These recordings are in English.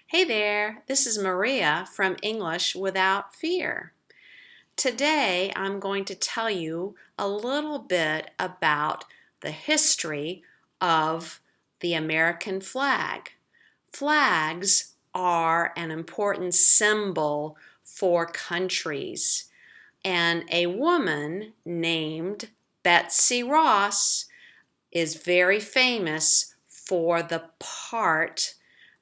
Hey there, this is Maria from English Without Fear. Today I'm going to tell you a little bit about the history of the American flag. Flags are an important symbol for countries, and a woman named Betsy Ross is very famous for the part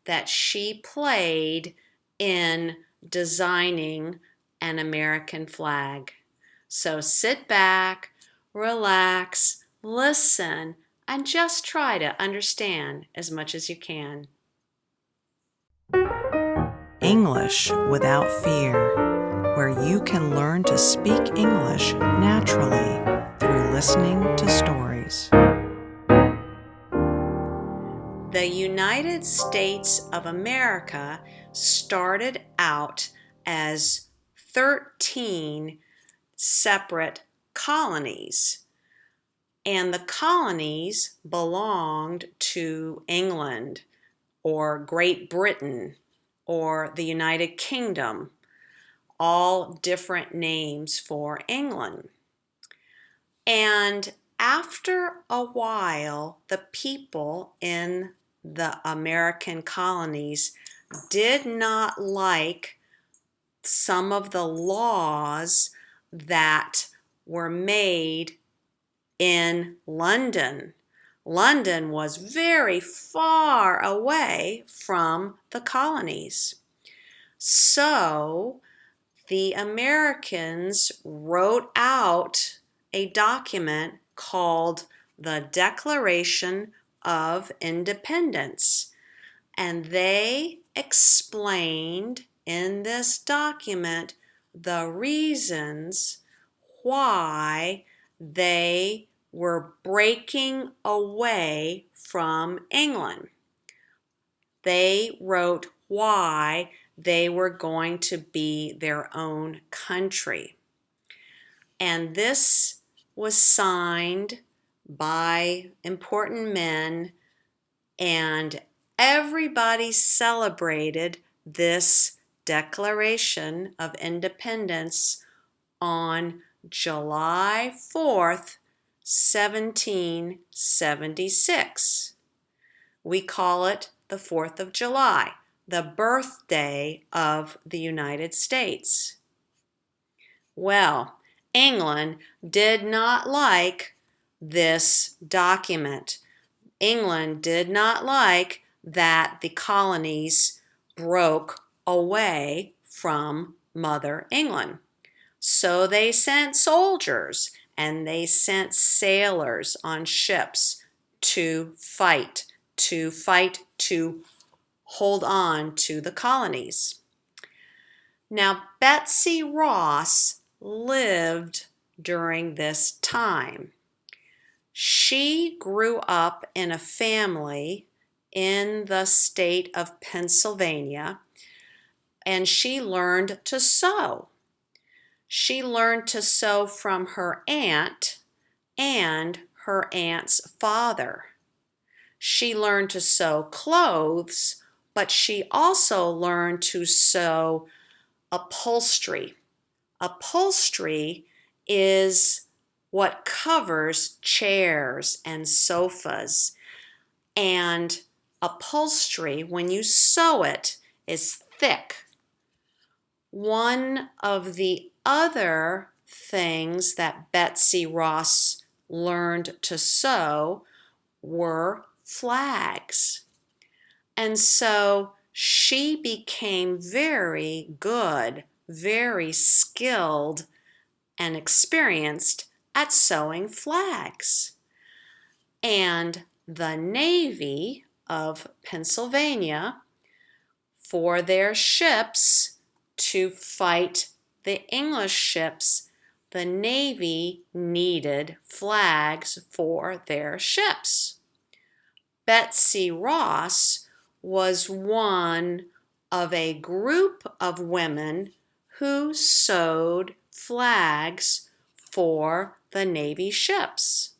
that she played in designing an American flag. So sit back, relax, listen, and just try to understand as much as you can. English Without Fear, where you can learn to speak English naturally through listening to stories. The United States of America started out as 13 separate colonies, and the colonies belonged to England or Great Britain or the United Kingdom, all different names for England. And after a while, the people in the American colonies did not like some of the laws that were made in London. London was very far away from the colonies. So the Americans wrote out a document called the Declaration of Independence, and they explained in this document the reasons why they were breaking away from England. They wrote why they were going to be their own country. And this was signed by important men, and everybody celebrated this Declaration of Independence on July 4th, 1776. We call it the 4th of July, the birthday of the United States. Well, England did not like this document. England did not like that the colonies broke away from Mother England. So they sent soldiers and they sent sailors on ships to fight to hold on to the colonies. Now, Betsy Ross lived during this time. She grew up in a family in the state of Pennsylvania, and she learned to sew. She learned to sew from her aunt and her aunt's father. She learned to sew clothes, but she also learned to sew upholstery. Upholstery is what covers chairs and sofas. And upholstery, when you sew it, is thick. One of the other things that Betsy Ross learned to sew were flags. And so she became very good, very skilled, and experienced at sewing flags. And the Navy of Pennsylvania, for their ships to fight the English ships, the Navy needed flags for their ships. Betsy Ross was one of a group of women who sewed flags for the Navy ships.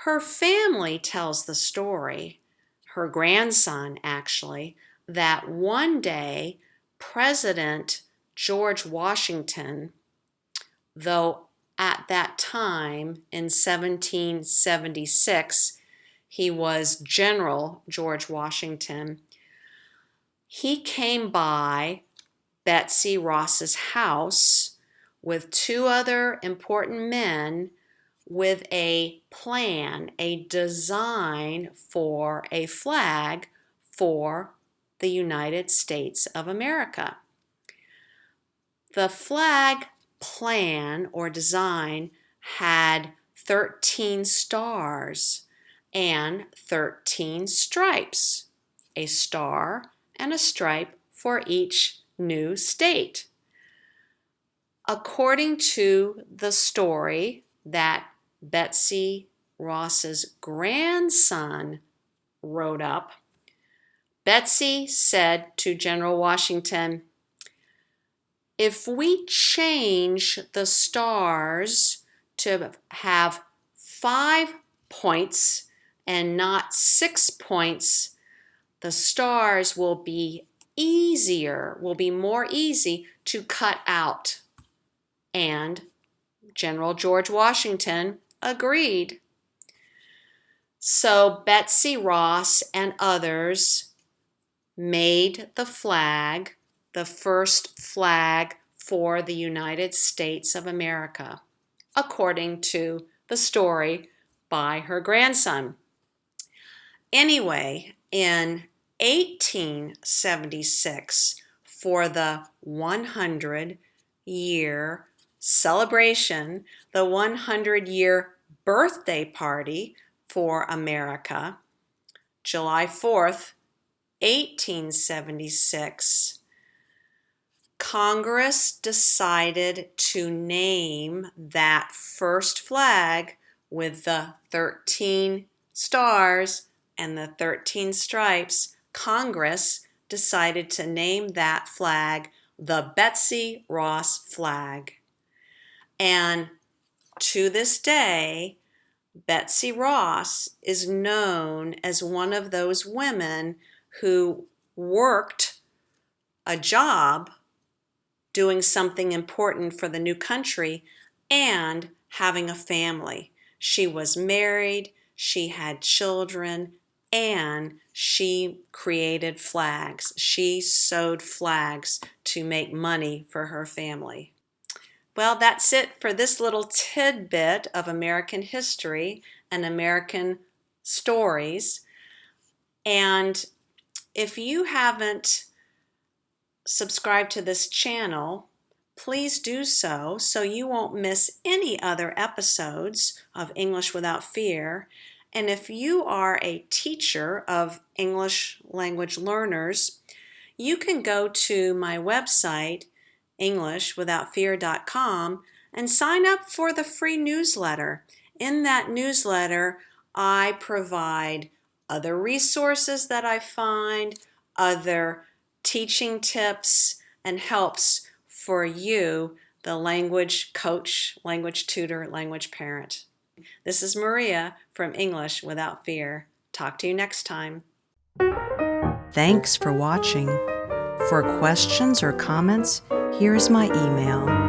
Her family tells the story, her grandson actually, that one day President George Washington, though at that time in 1776 he was General George Washington, he came by Betsy Ross's house with two other important men with a plan, a design for a flag for the United States of America. The flag plan or design had 13 stars and 13 stripes, a star and a stripe for each new state. According to the story that Betsy Ross's grandson wrote up, Betsy said to General Washington, "If we change the stars to have 5 points and not 6 points, the stars will be more easy to cut out." And General George Washington agreed. So Betsy Ross and others made the flag, the first flag for the United States of America, according to the story by her grandson. Anyway, in 1876, for the 100-year celebration, the 100-year birthday party for America, July 4th, 1876, Congress decided to name that first flag with the 13 stars and the 13 stripes. Congress decided to name that flag the Betsy Ross flag. And to this day, Betsy Ross is known as one of those women who worked a job doing something important for the new country and having a family. She was married, she had children, and she created flags. She sewed flags to make money for her family. Well, that's it for this little tidbit of American history and American stories. And if you haven't subscribed to this channel, please do so you won't miss any other episodes of English Without Fear. And if you are a teacher of English language learners, you can go to my website, EnglishWithoutFear.com, and sign up for the free newsletter. In that newsletter, I provide other resources that I find, other teaching tips and helps for you, the language coach, language tutor, language parent. This is Maria from English Without Fear. Talk to you next time. Thanks for watching. For questions or comments, here's my email